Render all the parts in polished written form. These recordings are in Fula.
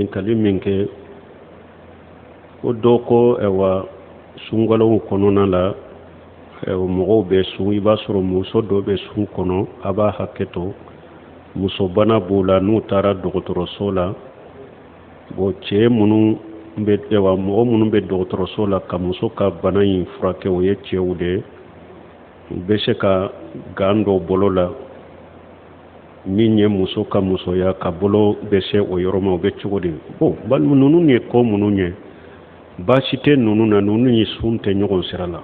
ɲininkali min kɛ ko dɔ ko sunkalow kɔnɔna la mɔgɔw bɛ sun i b'a sɔrɔ muso dɔ bɛ sun kɔnɔ a b'a hakɛ to musobana b'u la n'u taara dɔgɔtɔrɔso la bon cɛ minnu bɛ mɔgɔ minnu bɛ dɔgɔtɔrɔso la ka muso ka bana in furakɛ o ye cɛw de u bɛ se ka gan dɔ bolo la min ye muso ka musoya ka bolo bɛ se o yɔrɔ ma o bɛ cogo di bon ninnu ye ko minnu ye baasi tɛ ninnu na ninnu ye sun tɛ ɲɔgɔn sira la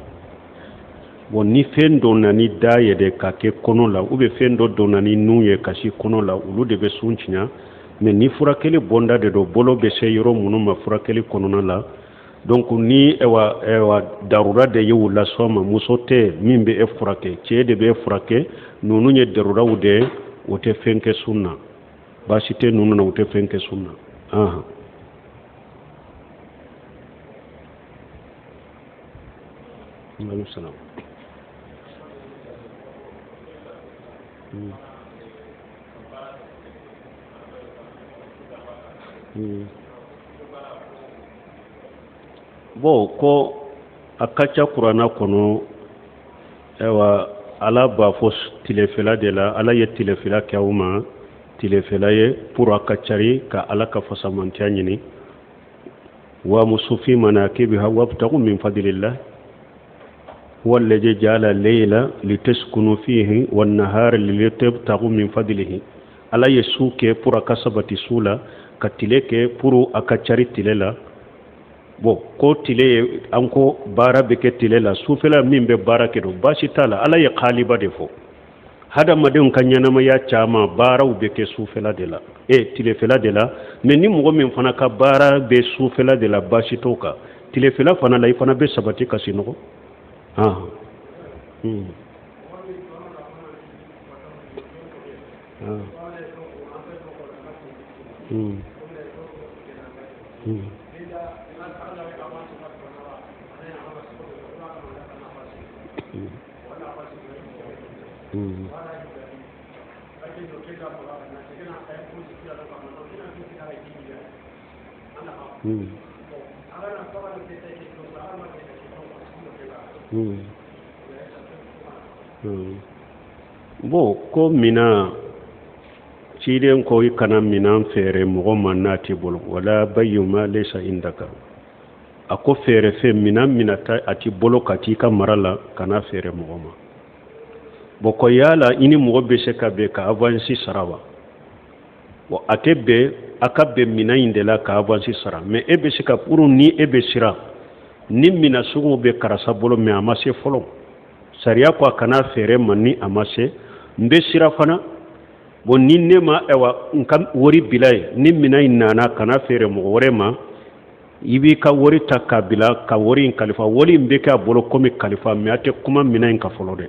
bon ni fɛn dɔ nani da yɛrɛ ka kɛ kɔnɔ la ou bien fɛn dɔ donna ni nun ye kasi kɔnɔ la olu de bɛ sun tiɲɛ mais ni furakɛli bɔnda de don bolo bɛ se yɔrɔ minnu ma furakɛli kɔnɔna la donc ni darura de ye u lasɔn ma muso tɛ min bɛ e furakɛ cɛ de bɛ e furakɛ ninnu ye daruraw de o tɛ fɛn kɛ sun na baasi tɛ ninnu na o tɛ fɛn kɛ sun na Salam. Bon ko a ka ca kuranna kɔnɔ ala b'a fɔ tilefɛla de la ala ye tilefɛla kɛ aw ma tilefɛla ye pour a ka cari ka ala ka fasamantiya ɲini wa musufi manakibiha wabtagu min fadlillah هو الذي جعل الليل لتسكنوا فيه والنهار لتبتغوا من فضله ala ye su kɛ pour a ka sabati su la ka tile kɛ pour a ka cari tile la bon ko tile ye an ko baara bɛ kɛ tile la sufɛla min bɛ baara kɛ don baasi t'a la ala ye khaliba de fɔ hadamadenw ka ɲɛnamaya caman baaraw bɛ kɛ sufɛla de la tilefɛla de la mais ni mɔgɔ min fana ka baara bɛ sufɛla de la baasi t'o kan tilefɛla fana la i fana bɛ sabati ka sinɔgɔ bon ko mina ciden ko i kana minan feere mɔgɔ ma n'a t'i bolo wala bayyuma laysa indaka a ko feere fɛn minan minata a t'i bolo ka t'i ka mara la kana feere mɔgɔ ma bon ko yala i ni mɔgɔ bɛ se ka bɛn ka avance sara wa bon a tɛ bɛn a ka bɛn minan in de la ka avance sara mais e bɛ se ka pour ni e bɛ sira ni mina sugu bɛ karasa bolo mais a ma se fɔlɔ sariya ko a kana feere ma ni a ma se n bɛ sira fana bon ni ne ma n ka wari bila ye ni mina in nana kana feere mɔgɔ wɛrɛ ma i b'i ka wari ta k'a bila ka wari in kalifa wari in bɛ kɛ a bolo komi kalifa mais a tɛ kuma mina in ka fɔlɔ dɛ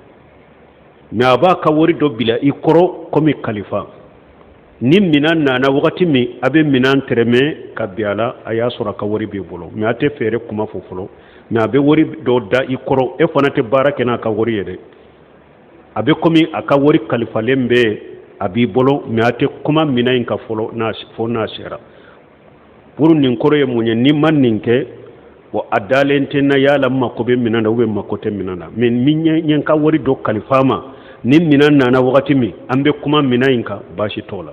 mais a b'a ka wari dɔ bila i kɔrɔ komi kalifa ni mina nana wagati min a bɛ minan tɛrɛmɛ ka bin a la a y'a sɔrɔ a ka wari b'i bolo mais a tɛ feere kuma fɔ fɔlɔ mais a bɛ wari dɔ da i kɔrɔ e fana tɛ baara kɛ n'a ka wari ye dɛ a bɛ komi a ka wari kalifalen bɛ a b'i bolo mais a tɛ kuma mina in ka fɔlɔ fo n'a sera pour nin kɔrɔ ye mun ye ni ma nin kɛ bon a dalen tɛ na yala mako bɛ minan na ou bien mako tɛ minan na mais min ye n ka wari dɔ kalifa ma ni minan nana wagati min an bɛ kuma minan in kan baasi t'o la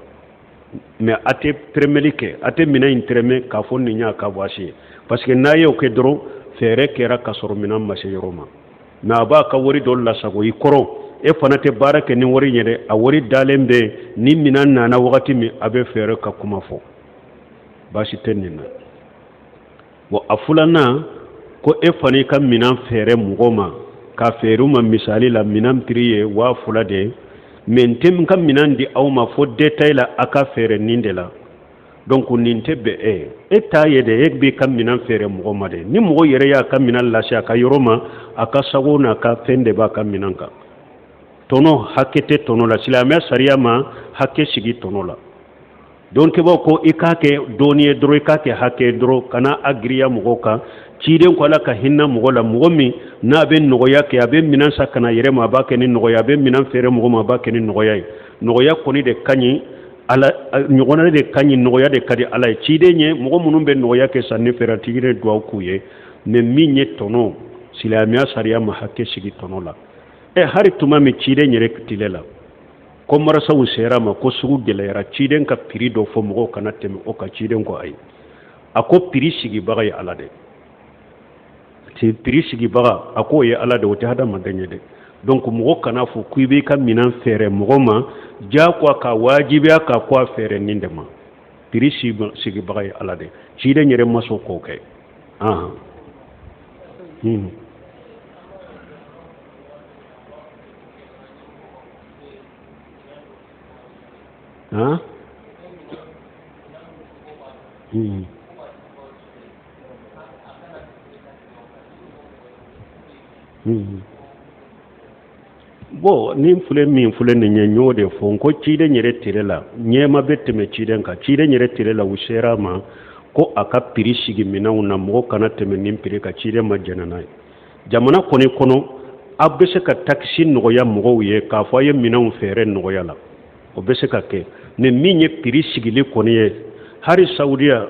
mais a tɛ tɛrɛmɛli kɛ a tɛ minan in tɛrɛmɛ k'a fɔ nin y'a ka baasi ye parce que n'a ye o kɛ dɔrɔn fɛɛrɛ kɛra ka sɔrɔ minan ma se yɔrɔ ma mais a b'a ka wari dɔ lasago i kɔrɔ e fana tɛ baara kɛ ni wari ye dɛ a wari dalen bɛ ni minan nana wagati min a bɛ fɛɛrɛ ka kuma fɔ baasi tɛ nin na bon a filanan ko e fana i ka minan fɛɛrɛ mɔgɔ ma ka feere ma misali la minan prix ye 2000 de mais n tɛ n ka minan di aw ma fo détail la a ka feere nin de la donc nin tɛ bɛn e t'a ye dɛ e b'i ka minan feere mɔgɔ ma de ni mɔgɔ yɛrɛ y'a ka minan lase a ka yɔrɔ ma a ka sago n'a ka fɛn de b'a ka minan kan tɔnɔ hakɛ tɛ tɔnɔ la silamɛ sariya ma hakɛ sigi tɔnɔ la donc b'a ko i k'a kɛ dɔɔni ye dɔrɔn i k'a kɛ hakɛ ye dɔrɔn kana a giriya mɔgɔw kan ciden ko ala ka hinna mɔgɔ la mɔgɔ min n'a bɛ nɔgɔya kɛ a bɛ minan sa kana yɛrɛ ma a b'a kɛ ni nɔgɔya a bɛ minan feere mɔgɔ ma a b'a kɛ ni nɔgɔya ye nɔgɔya kɔni de ka ɲi ala nyogona de kanyi noya de kadi ala chide nye mogo munumbe noya ke sanne feratigire dwa kuye me minye tono silamia sariya ma hakke sigi tono la hari tuma me chide nyere kitilela ko marasa usera ma ko sugu gelera chide ka piri do fo mogo kana teme o ka chide ko ay ako piri sigi bagay ala de ti piri sigi baga ako ye ala de wota hada madanye de donc mogo kana fo kuibe ka minan fere mogo ma ja kwa ka wajibi ka kwa fere nindema piri sigi bagay ala de chide nyere maso ko ke bo ni fule min fule ni nyenyo de fo ko chide nyere tirela nyema bette me chide ka chide nyere tirela usera ma ko aka piri sigi minaw na mo kana teme nim piri ka chide ma janana jamana koni kono abese ka taxi no ya mo ye ka fo ye minaw fere no ya la obese ka ke ne minye piri sigi le koni ye hari saudiya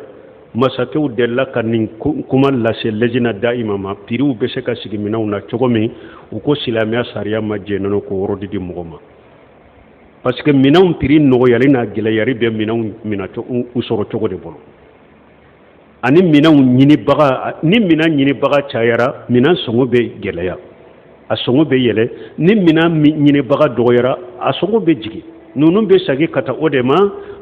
masakew della kanin kuma lase lejina daima ma piriu bese ka sigi minaw na chogomi uko silamia sariya ma jenano ko worodi di mogoma parce que minaw piri no yali na gila yari be minaw minato usoro chogo de bolo ani minaw nyini baga ni mina nyini baga chayara mina songo be gelaya asongo be yele ni mina nyini baga doyara asongo be jigi nunun be sagi kata odema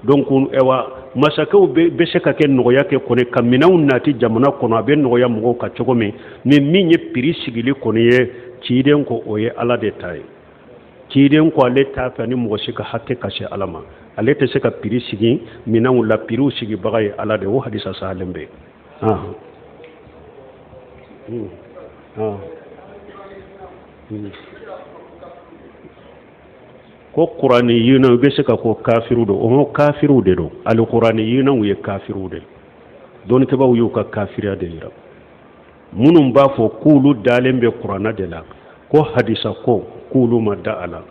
donc ewa masakaw be se ka kɛ nɔgɔya kɛ kɔni ka minɛnw nati jamana kɔnɔ a bɛ nɔgɔya mɔgɔw ka cogo min min ye piri sigili kɔni ye ciden ko o ye ala de ta ye ciden ko ale t'a fɛ ni mɔgɔ si ka hakɛ ka se ala ma ale tɛ se ka piri sigi minɛnw la piriw sigibaga ye ala de o hadisa sahalen bɛ ko qur'ani yina be se ka ko kafiru do o kafiru de do al qur'ani yina wu kafiru de don ke ba wu ka kafira de ira munum ba fo kulu dalembe qur'ana de la ko hadisa ko kulu madda ala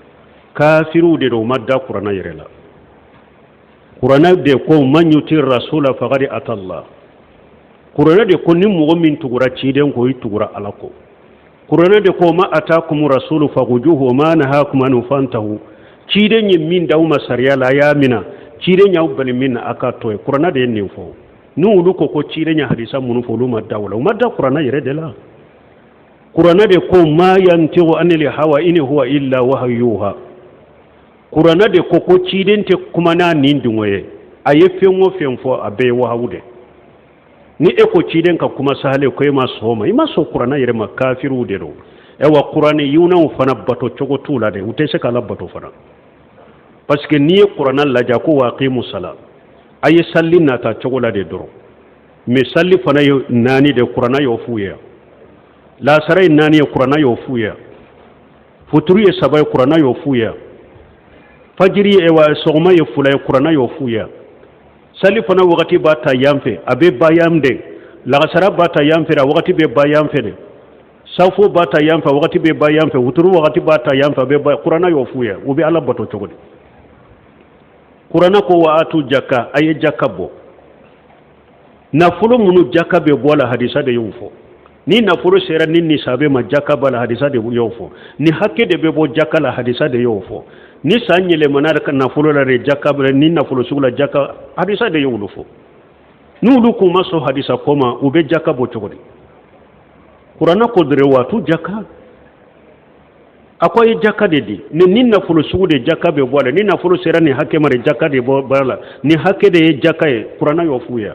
kafiru de do madda qur'ana yire la qur'ana de ko man yuti rasula faqad atalla qur'ana de ko ni mo min tugura ci den ko yitugura ala ko qur'ana de ko ma atakum rasulu fagujuhu ma nahakum an fantahu ciden yin min da uma sariya la ya mina ciden ya ubali min aka to qur'ana de nin fo nu ulu ko ciden ya hadisa mun fo lu madda wala madda qur'ana yire de la qur'ana de ko ma yantiqu anil hawa in huwa illa wahyuha qur'ana de ko ciden te kuma na nin dungoye aye fenwo fenfo abe wahawude ni e ko ciden ka kuma sahale ko ma soma ima so qur'ana yire ma kafiru de do ewa qur'ani yuna fana bato chogo tula de utese kala bato fana parce que ni qur'ana la ja ko waqimu sala ay salli nata chogo la de doro mais salli fana yo nani de qur'ana yo fuya la saray nani qur'ana yo fuya futuru ye sabay qur'ana yo fuya fajiri ewa sogma yo fulay qur'ana yo fuya salli fana wakati bata yamfe abe bayamde la sara bata yamfe ra wakati be bayamfe de safo bata yamfa wakati be ba yamfa wuturu wakati bata yamfa be ba qur'ana yo fuya ubi ala bato chogodi qur'ana ko wa atu jakka ay jakabo na fulo munu jakka be bola hadisa de yufo ni na fulo sera ni sabe ma jakka bala hadisa de yufo ni hakke de be bo jakka la hadisa de yufo ni sanyele manar kan na fulo la re jakka bala ni na fulo sugula jakka hadisa de yufo nulu ko maso hadisa koma ube jakka bo chogodi qur'ana ko dire watu jaka akwai jaka de di ni na fulu sugu de jaka be bola ni na fulu sera ni hakke mare jaka de bala ni hakke de jaka e qur'ana yo fuya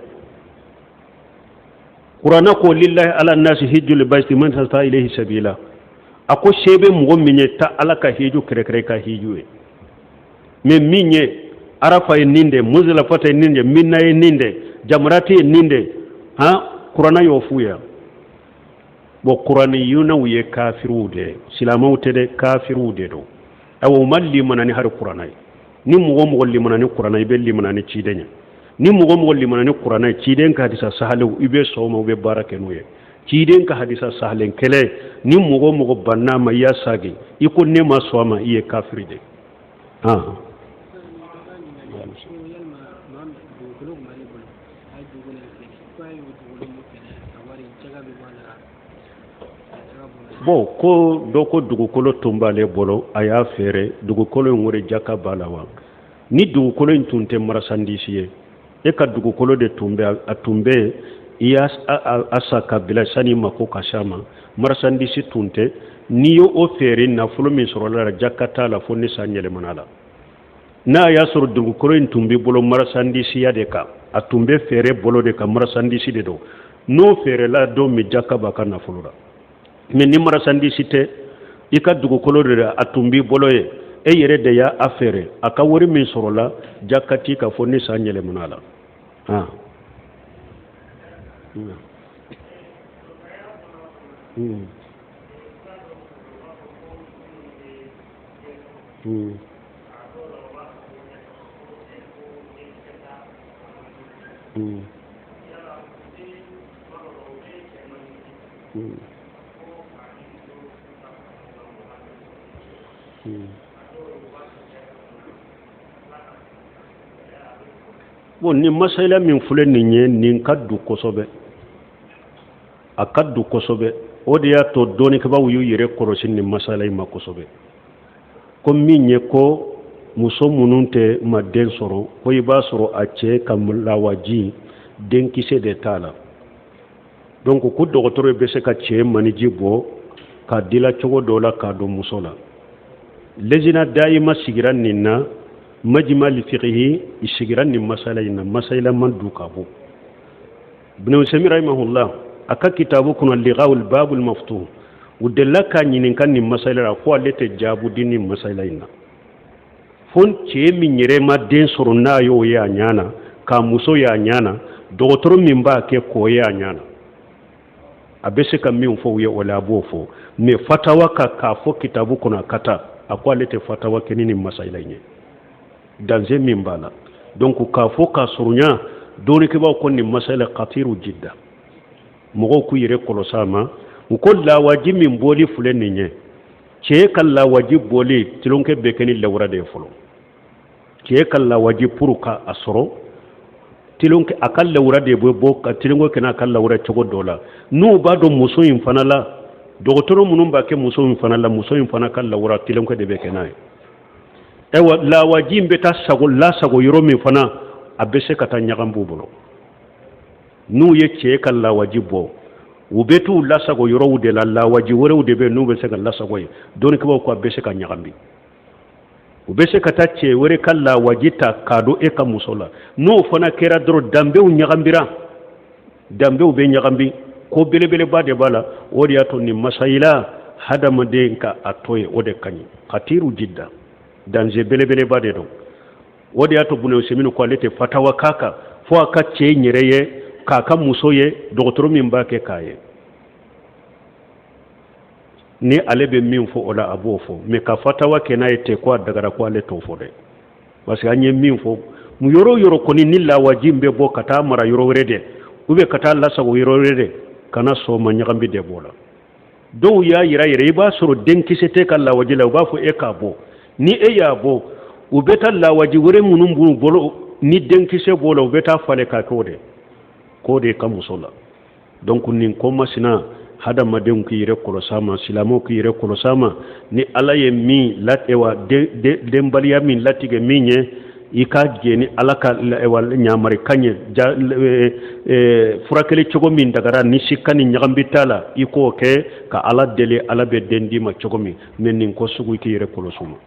qur'ana ko lillahi ala nasi hijjul bayti man tasta ilayhi sabila ako shebe mo minye ta alaka hiju kire ka hiju e me minye arafa e ninde muzla fata e ninde minna e ninde jamrati e ninde qur'ana yo fuya bo qur'ani yuna wiye kafiru de silamaw tede kafiru de do aw malli manani har qur'ana ni mo limanani qur'ana be limanani cidenya ni mo limanani qur'ana ciden ka hadisa sahalu ibe sawma be barakenu ye ciden ka hadisa sahalen kele ni mo banna ma ya sagi iko ne ma sawma iye kafiri de bon ko do ko dugukolo tumbale bolo a y'a feere dugukolo in wari jaka b'a la wa ni dugukolo in tun tɛ marasandisi ye e ka dugukolo de tun bɛ a tun bɛ i y'a a sa ka bila sani ma ko ka s'a ma marasandisi tun tɛ n'i ye o feere nafolo min sɔrɔla la jaka t'a la fo ni san yɛlɛmana la n'a y'a sɔrɔ dugukolo in tun b'i bolo marasandisiya de kan a tun bɛ feere bolo de kan marasandisi de don n'o feerela don min jaka b'a ka nafolo la mais ni marasandisi tɛ i ka dugukolo de a tun b'i bolo ye e yɛrɛ de y'a a feere a ka wari min sɔrɔla jaka t'i ka fo ni san yɛlɛmana la bon ni masala min filɛ nin ye nin ka du kosɛbɛ a ka du kosɛbɛ o de y'a to dɔɔnikɛbaw y'u yɛrɛ kɔlɔsi nin masala in ma kosɛbɛ ko min ye ko muso minnu tɛ ma den sɔrɔ ko i b'a sɔrɔ a cɛ ka lawaji denkisɛ de t'a la donc ko dɔgɔtɔrɔ bɛ se ka cɛ maniji bɔ k'a dila cogo dɔ la k'a don muso la lejina daima sigira nin na majma li fiqhi i sigira nin masala in na masala man du ka bɔ ibn Usaymin rahimahullah aka kitabu kuna liqaul babul maftuh u della ka ɲininka nin masala la ko ale tɛ jaabu di nin masala in na fon cɛ min yɛrɛ ma den sɔrɔ n'a y'o ye a ɲana k'a muso ye a ɲana dɔgɔtɔrɔ min b'a kɛ k'o ye a ɲana a bɛ se ka min fɔ u ye o la a b'o fɔ mais fatawa k'a fɔ kitabu kɔnɔ a ka taa a ko ale tɛ fatawa kɛ ni nin masala in ye danger min b'a la donc k'a fɔ k'a surunya dɔɔnikɛbaw ko nin masala khatiru jidda mɔgɔw k'u yɛrɛ kɔlɔsi a ma u ko lawaji min bɔli filɛ nin ye cɛ ka lawaji bɔli tilonkɛ bɛ kɛ ni lawura de ye fɔlɔ cɛ ka lawaji pour ka a sɔrɔ tilonkɛ a ka lawura de bɛ bɔ ka tilonkɛ kɛ n'a ka lawura cogo dɔ la n'u b'a dɔn muso in fana la dɔgɔtɔrɔ minnu b'a kɛ muso in fana la muso in fana ka lawura tilonkɛ de bɛ kɛ n'a ye ewa lawaji in bɛ taa lasago yɔrɔ min fana a bɛ se ka taa ɲagami b'u bolo n'u ye cɛ ka lawaji bɔ u bɛ t'u lasago yɔrɔw de la lawaji wɛrɛw de bɛ n'u bɛ se ka lasago ye dɔɔnikɛbaw ko a bɛ se ka ɲagami u bɛ se ka taa cɛ wɛrɛ ka lawaji ta k'a don e ka muso la n'o fana kɛra dɔrɔn danbew ɲagamira danbew bɛ ɲagami ko belebeleba de b'a la o de y'a to nin masayila hadamaden ka a to ye o de ka ɲi khatiru jidda danger belebeleba de don o de y'a to Ibn Usaymin ko ale tɛ fatawa k'a kan fo a ka cɛ in yɛrɛ ye k'a ka muso ye dɔgɔtɔrɔ min b'a kɛ k'a ye ni ale bɛ min fɔ o la a b'o fɔ mais ka fatawa kɛ n'a ye ten ko a dagara ko ale t'o fɔ dɛ parce que an ye min fɔ mu yɔrɔ o yɔrɔ kɔni ni lawaji bɛ bɔ ka taa mara yɔrɔ wɛrɛ dɛ ou bien ka taa lasago yɔrɔ wɛrɛ dɛ kana sɔn ma ɲagami de b'o la dɔw y'a yira yɛrɛ i b'a sɔrɔ denkisɛ tɛ ka lawaji la u b'a fɔ e k'a bɔ ni e y'a bɔ u bɛ taa lawaji wɛrɛ minnu b'u bolo ni denkisɛ b'o la u bɛ taa falen k'a k'o de ka muso la donc nin ko masina hadamadenw k'i yɛrɛ kɔlɔsi ma silamɛw k'i yɛrɛ kɔlɔsi ma ni ala ye min latewa denbaliya min latigɛ min ye i ka jɛ ni ala ka ɲamari kan ye furakɛli cogo min dagara ni sikka ni ɲagambi t'a la i k'o kɛ ka ala deli ala bɛ den d'i ma cogo min mais nin ko sugu i k'i yɛrɛ kɔlɔsi ma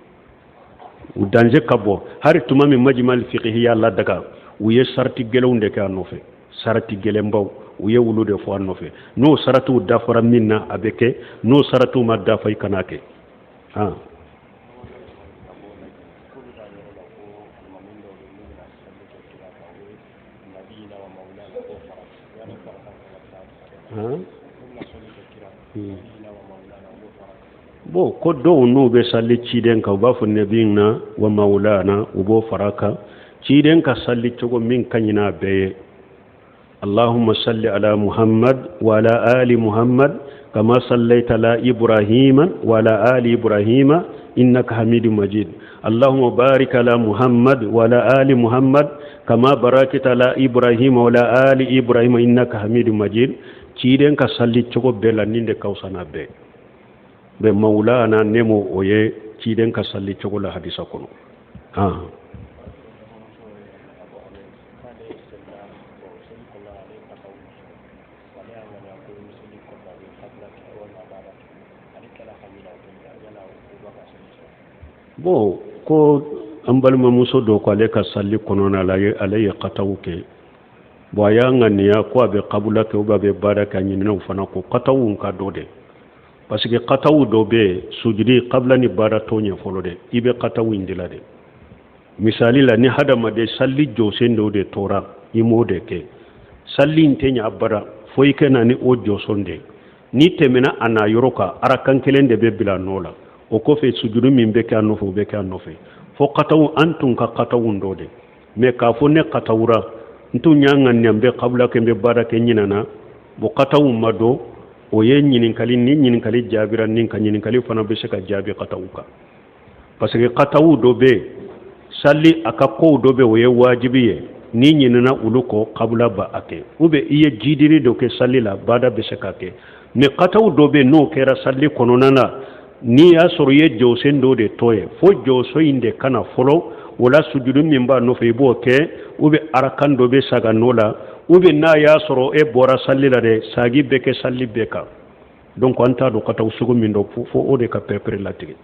u danger ka bɔ hari tuma min majmal fiqhi y'a ladaga u ye sarati gɛlɛnw de kɛ a nɔfɛ sarati gɛlɛnbaw u ye wulu de fɔ a nɔfɛ n'o saratiw dafara min na a bɛ kɛ n'o saratiw ma dafa i kana kɛ bon ko dɔw n'u bɛ sali ciden kan u b'a fɔ nabiyina wa maulana u b'o fara kan ciden ka sali cogo min ka ɲi n'a bɛɛ ye اللهم صل على محمد وعلى آل محمد كما صليت على إبراهيم وعلى آل إبراهيم إنك حميد مجيد اللهم بارك على محمد وعلى آل محمد كما باركت على إبراهيم وعلى آل إبراهيم إنك حميد مجيد تيدن كصلي تشوكو بلا نيند كوسانا be maulana nemo oye تيدن كصلي تشوكو لا حديثا كونو bo ko ambalma muso do ko ale ka salli konona alaye qatawuke bo ayanga niya ko be qabula ke uba be baraka nyina ufana ko qatawun ka dode parce que qatawu do be sujudi qabla ni barato nya folode ibe qatawu indila de misali la ni hadama de salli josendo de tora imode ke salli intenya abara foyke na ni o josonde ni temena ana yoroka arakan kelende be bila nola o ko fe sujudu min be kan nofo be kan nofe fo qatawu antun ka qatawu ndode me ka fo ne qatawura ntu nyanga nyambe qabla ke be barake nyinana bo qatawu mado o ye nyinin kali jabira nin kan nyinin kali fana be shaka jabi qatawuka parce que qatawu do be salli aka ko do be o ye wajibiye ni nyinana uluko qabla ba ake ube iye jidiri do ke salli la bada be shaka ke me qatawu do be no kera salli kononana ni ya soro ye josen do de toye fo joso inde kana folo wala sujudu min ba no fe bo ke ube arakan do be saga nola ube na ya soro e bora sallila de sagi be ke salli be ka donc anta do kata usugo min do fo o de ka pepre latigi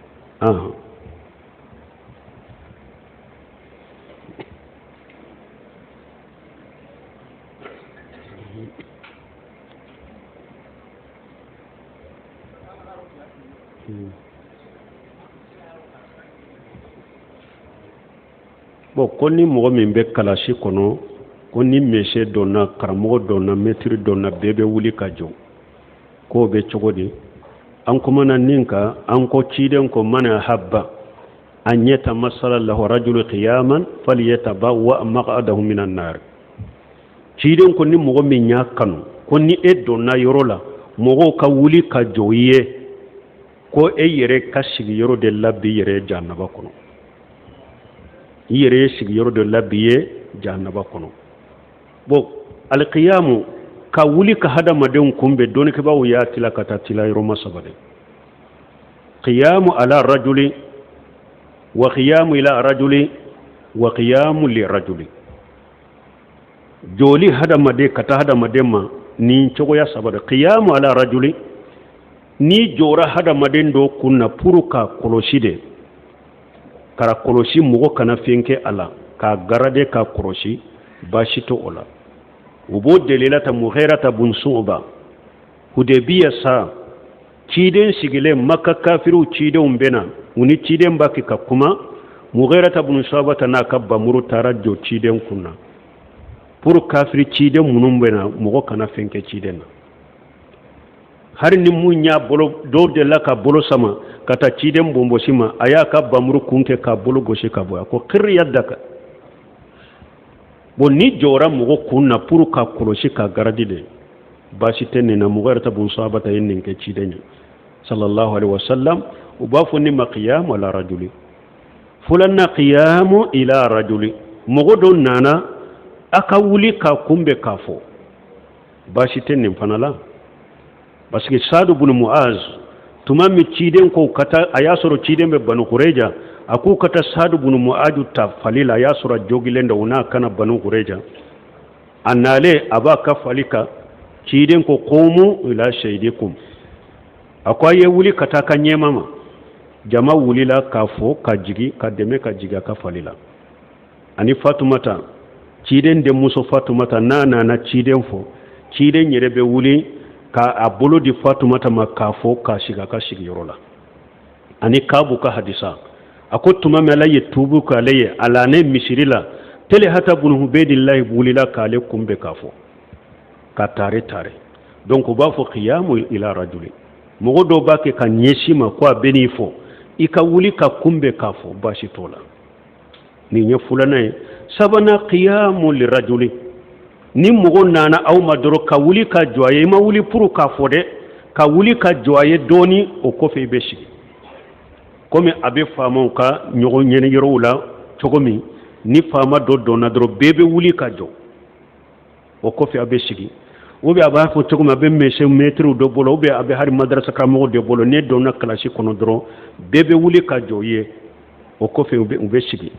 bon koni mogo min be kalasi kono koni mese donna karamogo donna maître donna bebe wuli ka jo ko be cogodi an kuma nan ninka an ko ciden ko mana habba an yata masala lahu rajulu qiyaman falyatabawa maq'adahu minan nar ciden ko ni mogo min nya kanu koni e donna yorola mogo ka wuli ka joye ko e yere ka sigi yoro de labbi yere jannaba kono yere sigi yoro de labbi jannaba kono bo alqiyamu ka wuli ka hada maden kumbe doni ke bawo ya tilaka tatila yoro masabade qiyamu ala rajuli wa qiyamu ila rajuli wa qiyamu li rajuli joli hada made kata hada madema ni chogo ya sabada qiyamu ala rajuli ni jora hada maden do kunna puruka koloshide kara koloshi mugo kana fenke ala ka garade ka koloshi bashito ola ubo delilata mughirata bun su'ba hudebiya sa ciden sigile makka kafiru ciden bena uni ciden baki ka kuma mughirata bun su'ba na kabba muru tarajo ciden kunna pour kafiri ciden munum bena mugo kana fenke ciden har ni munya bolo do de la ka bolo sama kata ciden bombo sima aya ka bamuru kunke ka bolo goshi ka boya ko khir yaddaka bon ni jora mugo kunna pour ka koloshi ka garadi de bashi tenne na mugarta bun sabata yin ke ciden sallallahu alaihi wasallam ubafu ni maqiyam wala rajuli fulanna qiyamu ila rajuli mugo don nana aka wuli ka kumbe kafo bashi tenne fanala parce que Sa'd ibn Mu'az tumami ciden ko kata ayasoro ciden be banu Qurayja aku kata Sa'd ibn Mu'az ta falila ayasoro jogilenda una kana banu Qurayja annale abaka falika ciden ko qumu ila shaydikum akwaye wuli kata kanyema ma jama wulila kafo kajigi kademe kajiga ka falila ani Fatumata ciden de muso Fatumata na ciden fo ciden yerebe wuli ka abolo di Fatumata makafo ka shiga yorola ani kabu ka hadisa akotuma melaye tubu ka laye alane misirila tele hata bunu hubedillahi bulila kale kumbe kafo ka tare donc ba fo qiyamu ila rajuli mogo do bake ka nyeshima kwa benifo ikawuli ka kumbe kafo bashi tola ni nye fulana sabana qiyamu li rajuli ni mogo nana aw ma doro ka wuli ka jɔ a ye i ma wuli pour k'a fɔ dɛ ka wuli ka jɔ a ye dɔɔni o kɔfɛ i bɛ sigi komi a bɛ faamaw ka ɲɔgɔn ɲɛni yɔrɔw la cogo min ni faama dɔ dɔnna dɔrɔn bɛɛ bɛ wuli ka jɔ o kɔfɛ a bɛ sigi ou bien a b'a fɔ cogo min a bɛ mɛtiriw dɔ bolo ou bien a bɛ hali madarasa karamɔgɔ dɔ bolo ne donna kilasi kɔnɔ dɔrɔn bɛɛ bɛ wuli ka jɔ ye o kɔfɛ u bɛ sigi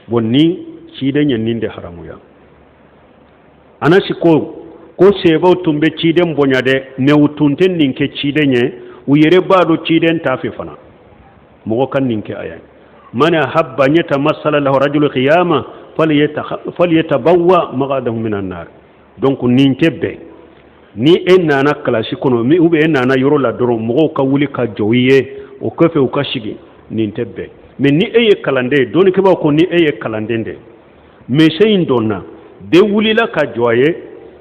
bon ni ciden ye nin de haramuya anasi ko sebaw tun bɛ ciden bonya dɛ mais u tun tɛ nin kɛ ciden ye u yɛrɛ b'a dɔn ciden t'a fɛ fana mɔgɔ ka nin kɛ a ye man ahabba an yatamasala lahu rajulu qiyama falyatabawwa maq'adahu minan nar donc nin tɛ bɛn ni e nana kalasi kɔnɔ ou bien e nana yɔrɔ la dɔrɔn mɔgɔw ka wuli ka jɔ i ye o kɔfɛ u ka sigi nin tɛ bɛn mais ni e ye kalanden ye dɔɔnikɛbaaw ko ni e ye kalanden de mais in dɔnna bɛɛ wulila ka jɔ a ye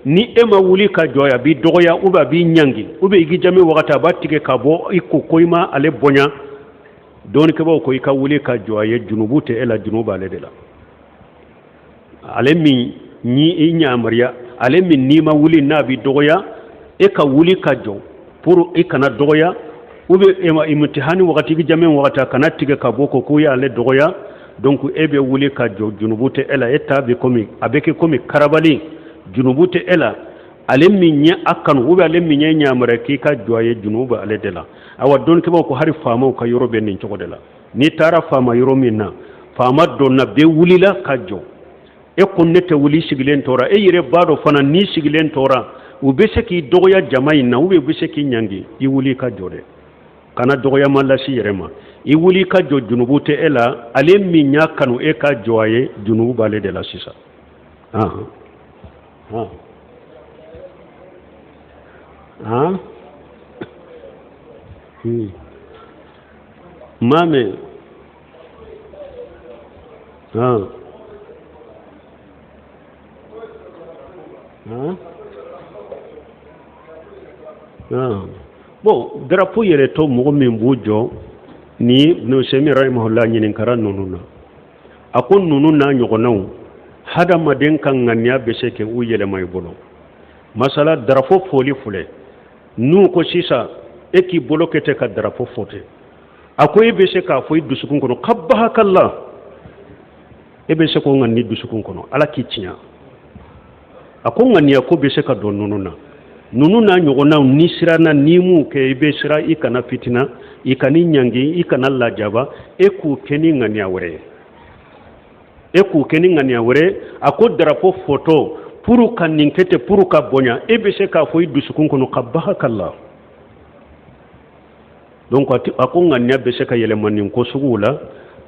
ni e ma wuli ka jɔ a ye a b'i dɔgɔya ou bien a b'i ɲangi ou bien i k'i jami wagati a b'a tigɛ ka bɔ i ko i ma ale bonya dɔɔnikɛbaaw ko i ka wuli ka jɔ a ye junubu tɛ e la junubu b'ale de la ale min ni i ɲamariya ale min n'i ma wuli n'a b'i dɔgɔya e ka wuli ka jɔ pour i kana dɔgɔya ou bien imtihani wagati i jami wagati a kana tigɛ ka bɔ ko y'ale dɔgɔya donc e bɛ wuli ka jɔ junubu tɛ e la e ta bɛ komi a bɛ kɛ komi karabali junubu tɛ e la ale min ɲɛ a kanu ou bien ale min ɲɛ ɲamariya k'i ka jɔ a ye junubu b'ale de la awa dɔɔnikɛbaaw ko hari faamaw ka yɔrɔ bɛ nin cogo de la n'i taara faama yɔrɔ min na faama dɔnna bɛɛ wulila ka jɔ e ko ne tɛ wuli sigilen tora e yɛrɛ b'a dɔn fana ni sigilen tora u bɛ se k'i dɔgɔya jama in na ou bien u bɛ se k'i ɲangi i wuli ka jɔ dɛ kana dɔgɔyama lasi yɛrɛ ma i wuli ka jɔ junubu tɛ e la ale min y'a kanu e ka jɔ a ye junubu b'ale de la sisan maa mɛ bon drapeau yɛrɛ to mɔgɔ min b'u jɔ ni Ibn Sami rahimahullah ɲininkara ninnu na a ko ninnu n'a ɲɔgɔnnaw hadamaden ka ŋaniya bɛ se kɛ u yɛlɛma i bolo masala drapeau foli filɛ n'u ko sisan e k'i bolo kɛ tɛ ka drapeau fɔte a ko e bɛ se k'a fɔ i dusukun kɔnɔ kabahakala e bɛ se k'o ŋani dusukun kɔnɔ ala k'i tiɲɛ a ko ŋaniya ko bɛ se ka don ninnu na ninnu n'a ɲɔgɔnnaw ni siranna ni m'u kɛ i bɛ siran i kana fitina i kana ɲangi i kana lajaba e k'u kɛ ni ŋaniya wɛrɛ ye e k'u kɛ ni ŋaniya wɛrɛ a ko drapeau fɔtɔ pour ka nin kɛ ten pour ka bonya e bɛ se k'a fɔ i dusukun kɔnɔ kabahakala donc a ko ŋaniya bɛ se ka yɛlɛma nin ko suguw la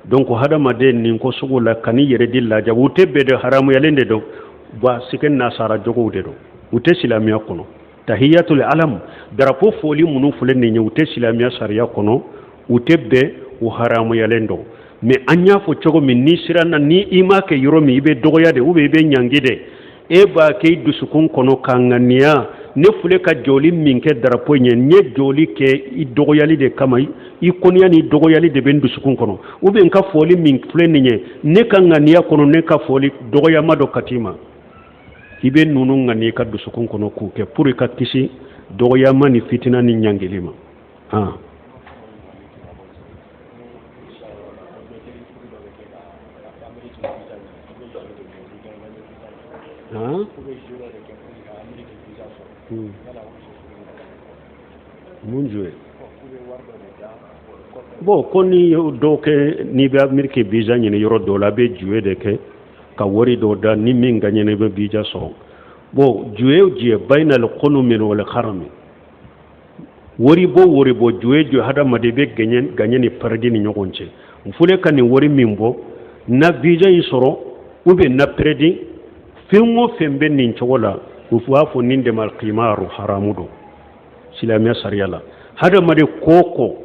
donc hadamaden nin ko suguw la ka n'i yɛrɛ di lajaba u tɛ bɛɛ de haramuyalen de don ba sikɛ nasara jogow de don u tɛ silamɛya kɔnɔ tahiyatul alam drapeau foli minnu filɛ nin ye u tɛ silamɛya sariya kɔnɔ u tɛ bɛɛ u haramuyalen don mais an y'a fɔ cogo min ni siranna ni i m'a kɛ yɔrɔ min i bɛ dɔgɔya de ou bien i bɛ ɲangi de e b'a kɛ i dusukun kɔnɔ ka ŋaniya ne filɛ ka jɔli min kɛ drapeau ɲɛ n ye jɔli kɛ i dɔgɔyali de kama i kɔniya ni dɔgɔyali de bɛ n dusukun kɔnɔ ou bien n ka fɔli min filɛ nin ye ne ka ŋaniya kɔnɔ ne ka fɔli dɔgɔyama dɔ ka t'i ma i bɛ ninnu ŋani i ka dusukun kɔnɔ k'u kɛ pour i ka kisi dɔgɔyama ni fitina ni ɲangili ma mun jumɛn bon ko ni dɔw kɛ n'i bɛ Ameriki visa ɲini yɔrɔ dɔw la a bɛ juwe de kɛ ka wari dɔw da ni min gagnɛ i bɛ visa sɔrɔ bon juwe bayna al-qunumi wal harami wari bɔ juwe hadamaden bɛ gagnɛ ni paradi ni ɲɔgɔn cɛ n filɛ ka nin wari min bɔ na visa in sɔrɔ ou bien na paradi fɛn o fɛn bɛ nin cogo la u b'a fɔ nin de ma qimaru haramu don silamɛya sariya la hadamaden ko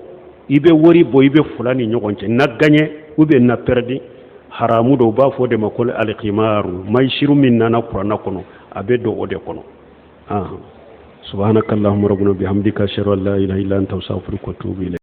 i bɛ wari bɔ i bɛ fila ni ɲɔgɔn cɛ na gagnɛ ou bien na paradi haramu do b'a fɔ de ma ko al-qimaru maysiru min nana kuranna kɔnɔ a bɛ don o de kɔnɔ subhanakallahumma rabbana bihamdika ashhadu an la ilaha illa anta astaghfiruka wa atubu ilayk